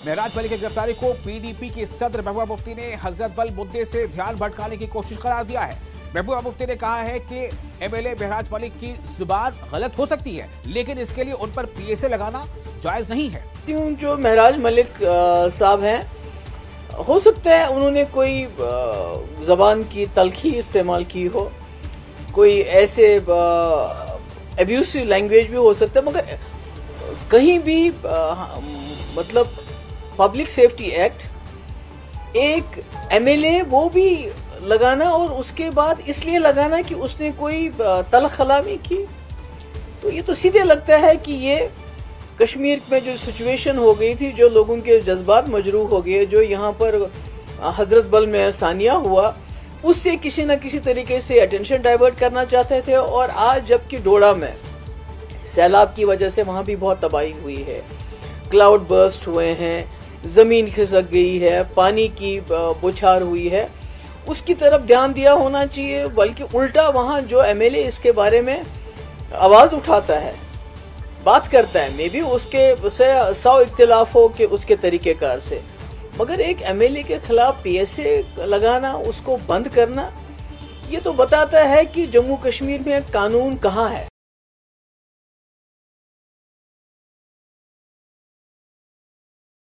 महराज वली की गिरफ्तारी को पीडीपी के सदर महबूबा मुफ्ती ने हजरत बल मुद्दे से ध्यान भटकाने की कोशिश करार दिया है। महबूबा मुफ्ती ने कहा है कि एमएलए महराज वली की जुबान गलत हो सकती है, लेकिन इसके लिए उन पर पीएसए लगाना जायज नहीं है। जो महराज मलिक साहब हैं, हो सकता है उन्होंने कोई जबान की तलखी इस्तेमाल की हो, कोई ऐसे एब्यूसिव लैंग्वेज भी हो सकता है, मगर कहीं भी मतलब पब्लिक सेफ्टी एक्ट एक एमएलए वो भी लगाना और उसके बाद इसलिए लगाना कि उसने कोई तलखलामी की, तो ये तो सीधे लगता है कि ये कश्मीर में जो सिचुएशन हो गई थी, जो लोगों के जज्बात मजरूह हो गए, जो यहाँ पर हजरत बल में सानिया हुआ, उससे किसी न किसी तरीके से अटेंशन डाइवर्ट करना चाहते थे। और आज जबकि डोडा में सैलाब की वजह से वहां भी बहुत तबाही हुई है, क्लाउड बर्स्ट हुए हैं, जमीन खिसक गई है, पानी की बौछार हुई है, उसकी तरफ ध्यान दिया होना चाहिए। बल्कि उल्टा वहां जो एमएलए इसके बारे में आवाज उठाता है, बात करता है, मे बी उसके से 100 इख्तिलाफ हो के उसके तरीकेकार से, मगर एक एमएलए के खिलाफ पीएसए लगाना, उसको बंद करना, ये तो बताता है कि जम्मू कश्मीर में कानून कहाँ है।